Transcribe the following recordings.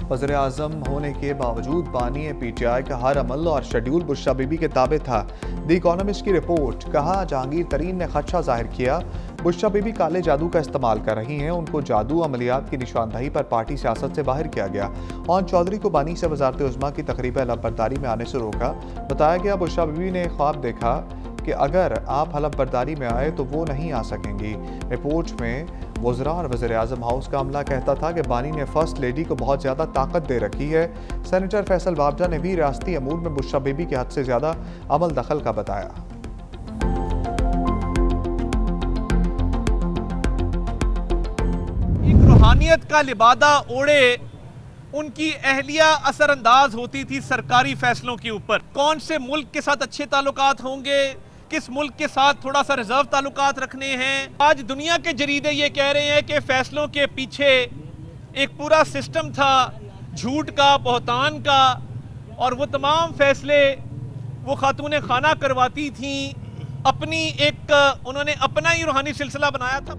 वज़ीर आज़म होने के बावजूद बानी PTI का हर अमल और शेड्यूल बुशरा बीबी के ताबे था। द इकोनॉमिस्ट की रिपोर्ट। कहा, जहांगीर तरीन ने खदशा जाहिर किया बुशरा बीबी काले जादू का इस्तेमाल कर रही हैं। उनको जादू अमलियात की निशानदही पर पार्टी सियासत से बाहर किया गया। ओन चौधरी को बानी से वज़ारत उज़्मा की तकरीब हलफ बर्दारी में आने से रोका। बताया गया, बुशरा बीबी ने ख्वाब देखा कि अगर आप हलफ बर्दारी में आए तो वो नहीं आ सकेंगी। रिपोर्ट में वज़रा और वज़ीर आज़म हाउस का अमला कहता था कि बानी ने फर्स्ट लेडी को बहुत ज़्यादा ताकत दे रखी है। सेनेटर फैसल बाबजा ने भी रियासती अमूर में बुशरा बीबी के हद से ज़्यादा अमल दखल का बताया। एक रूहानियत का लिबादा ओढ़े उनकी अहलिया असरअंदाज होती थी सरकारी फैसलों के ऊपर। कौन से मुल्क के साथ अच्छे ताल्लुकात होंगे, किस मुल्क के साथ थोड़ा सा रिजर्व ताल्लुकात रखने हैं। आज दुनिया के जरीदे ये कह रहे हैं कि फैसलों के पीछे एक पूरा सिस्टम था झूठ का, बहतान का, और वो तमाम फैसले वो खातून खाना करवाती थी। उन्होंने अपना ही रूहानी सिलसिला बनाया था।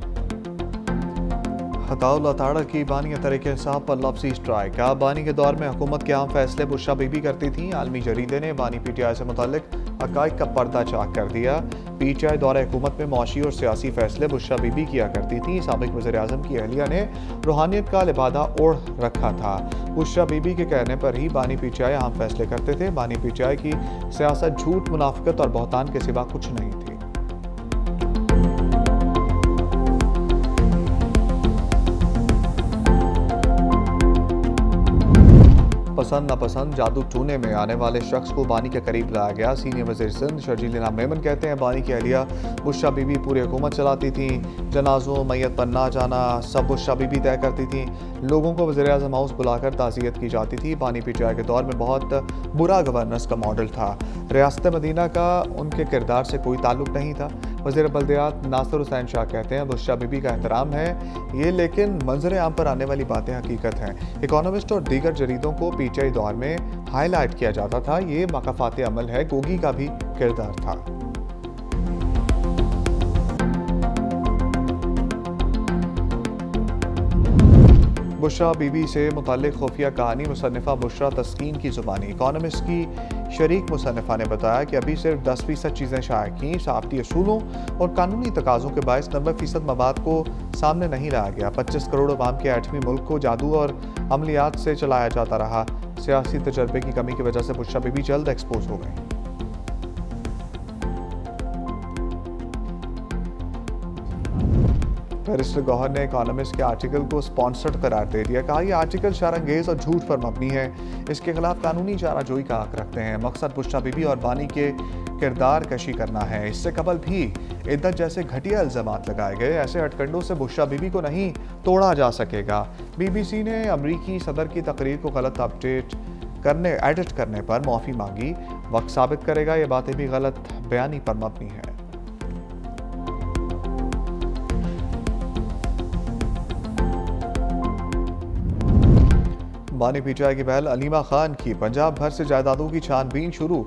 हताउल अताड़ा की बानी तरीके इंसाफ पर लफ्ज़ी स्ट्राइक। बानी के दौर में हुकूमत के अहम फैसले बुशरा बीबी करती थी। आलमी जरीदे ने बानी PTI से मुताल्लिक हक़ाइक़ का पर्दा चाक कर दिया। PTI दौरे हुकूमत में मुआशी और सियासी फैसले बुशरा बीबी किया करती थी। साबिक़ वज़ीर आज़म की अहलिया ने रूहानियत का लिबादा ओढ़ रखा था। बुशरा बीबी के कहने पर ही बानी PTI अहम फैसले करते थे। बानी PTI की सियासत झूठ, मुनाफिकत और बहतान के सिवा कुछ नहीं थी। पसंद नापसंद जादू टूने में आने वाले शख्स को बानी के करीब लाया गया। सीनियर वज़ीर सिंध शर्जील इनाम मेमन कहते हैं, बानी की अहलिया बुशरा बीबी पूरी हुकूमत चलाती थी। जनाजों, मैयत पर ना जाना सब बुशरा बीबी तय करती थी। लोगों को वज़ीर आज़म हाउस बुलाकर ताज़ियत की जाती थी। बानी PTI के दौर में बहुत बुरा गवर्नेंस का मॉडल था। रियासत मदीना का उनके किरदार से कोई ताल्लुक नहीं था। वज़ीर बल्दियात नासिर हुसैन शाह कहते हैं, बुशरा बीबी का एहतराम है ये, लेकिन मंजर आम पर आने वाली बातें हकीकत हैं। इकोनॉमिस्ट और दीगर जरीदों को PTI दौर में हाईलाइट किया जाता था। ये मकाफात अमल है, गोगी का भी किरदार था। बुशरा बीबी से मुताल्लिक खुफिया कहानी मुसन्निफा बुशरा तस्कीन की ज़ुबानी। इकोनॉमिस्ट की शरीक मुसन्निफा ने बताया कि अभी सिर्फ 10% चीज़ें शाया की। साफ्ती असूलों और कानूनी तकाज़ों के बायस 90% मवाद को सामने नहीं लाया गया। 25 करोड़ अवाम के एटमी मुल्क को जादू और अमलियात से चलाया जाता रहा। सियासी तजर्बे की कमी की वजह से बुशरा बीबी जल्द एक्सपोज हो गई। बैरिस्टर गौहर ने इकोनॉमिस्ट के आर्टिकल को स्पॉन्सर्ड करार दे दिया। कहा, यह आर्टिकल शरअंगेज और झूठ पर मबनी है। इसके खिलाफ कानूनी चाराजोई का हक रखते हैं। मकसद बुशरा बीबी और बानी के किरदार कशी करना है। इससे कबल भी इद्दत जैसे घटिया इल्ज़ामात लगाए गए। ऐसे हटकंडों से बुशरा बीबी को नहीं तोड़ा जा सकेगा। BBC ने अमरीकी सदर की तकरीर को गलत एडिट करने पर माफ़ी मांगी। वक्त साबित करेगा ये बातें भी गलत बयानी पर मबनी है। बानी PTI की पहल अलीमा खान की। पंजाब भर से जायदादों की छानबीन शुरू।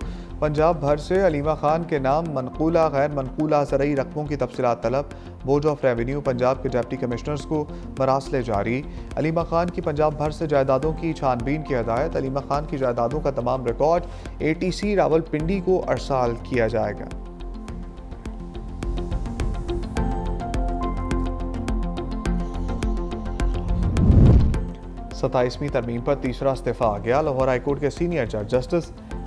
पंजाब भर से अलीमा खान के नाम मनकूला गैर मनकूला ज़रई रकमों की तफसीलात तलब। बोर्ड ऑफ रेवेन्यू पंजाब के डिप्टी कमिश्नर्स को मरासले जारी। अलीमा खान की पंजाब भर से जायदादों की छानबीन की हदायत। अलीमा खान की जायदादों का तमाम रिकॉर्ड ATC रावलपिंडी को अरसाल किया जाएगा। 27वीं तरमीम पर तीसरा इस्तीफ़ा आ गया। लाहौर हाईकोर्ट के सीनियर जज जस्टिस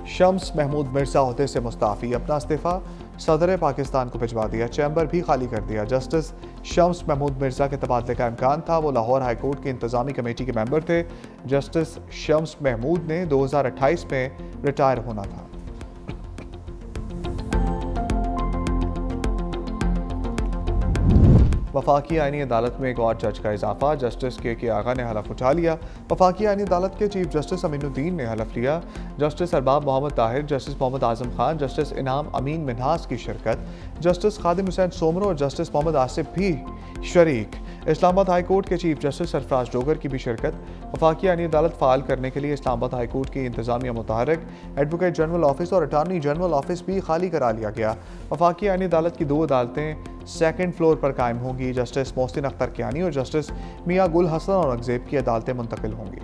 शम्स महमूद मिर्जा ओहदे से मुस्ताफ़ी। अपना इस्तीफ़ा सदर पाकिस्तान को भिजवा दिया। चैम्बर भी खाली कर दिया। जस्टिस शम्स महमूद मिर्जा के तबादले का इम्कान था। वो लाहौर हाईकोर्ट की इंतज़ामी कमेटी के मेंबर थे। जस्टिस शम्स महमूद ने 2028 में रिटायर होना था। वफाकी आईनी अदालत में एक और जज का इजाफा। जस्टिस के आगा ने हलफ उठा लिया। वफाकी आईनी अदालत के चीफ जस्टिस अमीनुद्दीन ने हलफ लिया। Justice Arbab Mohammad Tahir, justice Mohammad Azam Khan, justice इनाम अमीन मिन्हास की शिरकत। जस्टिस खादिम हुसैन सोमरो और जस्टिस मोहम्मद आसिफ भी शरीक। इस्लामाबाद हाई कोर्ट के चीफ जस्टिस सरफराज डोगर की भी शिरकत। वफाकी आईनी अदालत फ़ाल करने के लिए इस्लामाबाद हाई कोर्ट की इंतजामिया मुतहरक। एडवोकेट जनरल ऑफिस और अटारनी जनरल ऑफिस भी खाली करा लिया गया। वफाकी आईनी अदालत की 2 अदालतें सेकंड फ्लोर पर कायम होंगी। जस्टिस मोहसिन अख्तर कियानी और जस्टिस मियां गुल हसन और औरंगजेब की अदालतें मुंतकिल होंगी।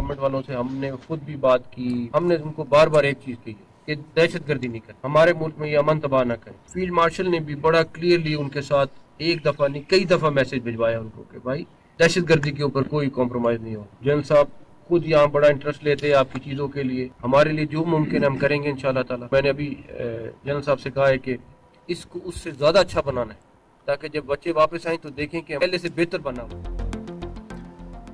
गवर्नमेंट वालों से हमने खुद भी बात की, हमने उनको बार बार एक चीज कही कि दहशतगर्दी नहीं कर, हमारे मुल्क में ये अमन तबाह न करें। फील्ड मार्शल ने भी बड़ा क्लियरली उनके साथ एक दफा नहीं कई दफा मैसेज भिजवाया उनको कि भाई दहशतगर्दी के ऊपर कोई कॉम्प्रोमाइज नहीं हो। जनरल साहब खुद यहाँ बड़ा इंटरेस्ट लेते हैं आपकी चीज़ों के लिए, हमारे लिए जो मुमकिन है हम करेंगे इंशाल्लाह ताला। मैंने अभी जनरल साहब से कहा है कि इसको उससे ज़्यादा अच्छा बनाना है ताकि जब बच्चे वापस आएँ तो देखें कि पहले से बेहतर बना हुआ।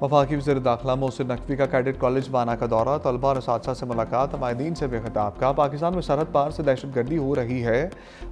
वफाकी वज़ीर दाखिला मोहसिन नकवी का कैडेट कॉलेज वाना का दौरा, तलबा और असातिज़ा से मुलाकात, हमायदीन से भी खिताब का। पाकिस्तान में सरहद पार से दहशतगर्दी हो रही है।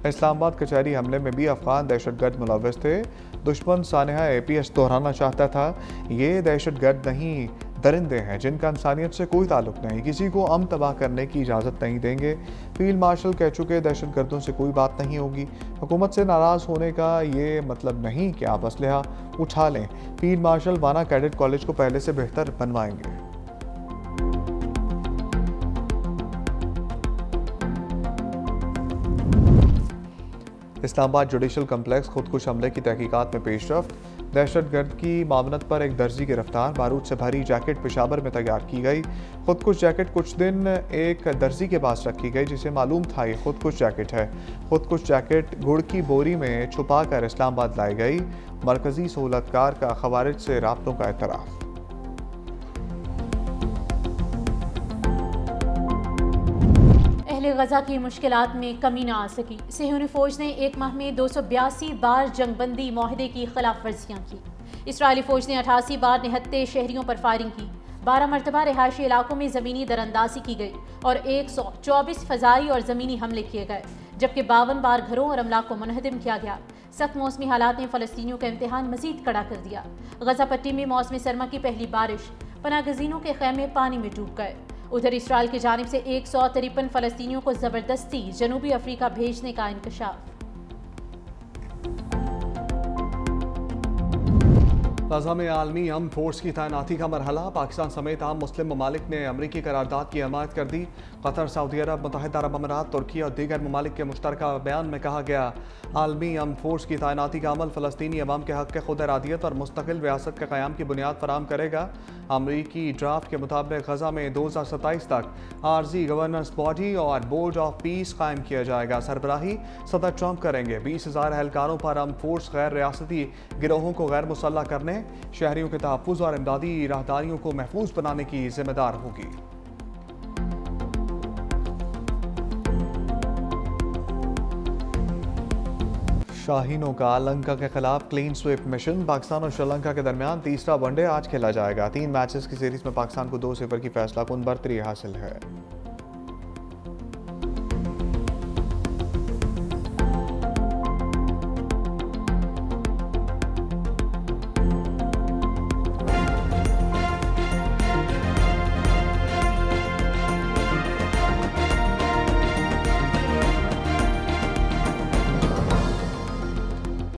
इस्लामाबाद कचहरी हमले में भी अफगान दहशतगर्द मुलव्वस थे। दुश्मन सानहा APS दोहराना चाहता था। ये दहशतगर्द नहीं, दरिंदे हैं जिनका इंसानियत से कोई ताल्लुक नहीं, किसी को अमन तबाह करने की इजाज़त नहीं देंगे। फील्ड मार्शल कह चुके दहशतगर्दों से कोई बात नहीं होगी। हुकूमत से नाराज़ होने का ये मतलब नहीं कि आप असलहा उठा लें। फील्ड मार्शल वाना कैडेट कॉलेज को पहले से बेहतर बनवाएंगे। इस्लामाबाद जुडिशल कम्प्लेक्स खुदकुश हमले की तहकीकात में पेशरफ्त। दहशतगर्द की मामनत पर एक दर्जी गिरफ्तार, बारूद से भरी जैकेट पेशावर में तैयार की गई। खुदकुश जैकेट कुछ दिन एक दर्जी के पास रखी गई जिसे मालूम था ये खुदकुश जैकेट है। खुदकुश जैकेट गुड़ की बोरी में छुपा कर इस्लामाबाद लाई गई। मरकजी सहूलतकार का खवारिज से राब्तों का एतराफ़। गजा की मुश्किलात में कमी न आ सकी। सिहूनी फौज ने एक माह में 282 बार जंगबंदी माहदे की खिलाफ वर्जियाँ की। इसराइली फौज ने 88 बार निहत्ते शहरियों पर फायरिंग की। 12 मरतबा रिहायशी इलाकों में ज़मीनी दरअंदाजी की गई और 124 फ़ज़ाई और ज़मीनी हमले किए गए, जबकि 52 बार घरों और अमलाक को मुनहदम किया गया। सख्त मौसमी हालात ने फ़लस्तीनियों का इम्तिहान मज़ीद कड़ा कर दिया। गजा पट्टी में मौसम सरमा की पहली बारिश, पनागज़ीनों के खैमे पानी में डूब गए। उधर इसराइल की जानिब से 153 फ़लस्तीनियों को ज़बरदस्ती जनूबी अफ्रीका भेजने का इंकशाफ। गाज़ा में आलमी अमन फोर्स की तैनाती का मरहला, पाकिस्तान समेत आम मुस्लिम ममालिक ने अमरीकी करारदाद की हमायत कर दी। कतर, सऊदी अरब, मुत्तहिदा अरब अमीरात, तुर्की और दीगर ममालिक के मुश्तरका बयान में कहा गया, आलमी अमन फोर्स की तैनाती का अमल फ़लस्तीनी अवाम के हक़ खुद इरादियत और मुस्तकिल रियासत के क़याम की बुनियाद फराहम करेगा। अमरीकी ड्राफ्ट के मुताबिक गजा में 2027 तक आर्जी गवर्नेंस बॉडी और बोर्ड ऑफ पीस कायम किया जाएगा। सरबराही सदर ट्रंप करेंगे। 20,000 एहलकारों पर अमन फोर्स गैर रियासती गिरोहों को गैर मुसल्लह करने, शहरियों के तहफ़्फ़ुज़ और इमदादी राहदारियों को महफूज बनाने की जिम्मेदार होगी। शाहीनों का लंका के खिलाफ क्लीन स्वीप मिशन। पाकिस्तान और श्रीलंका के दरमियान तीसरा वनडे आज खेला जाएगा। 3 मैचेस की सीरीज में पाकिस्तान को 2-0 की फैसला कुन बरतरी हासिल है।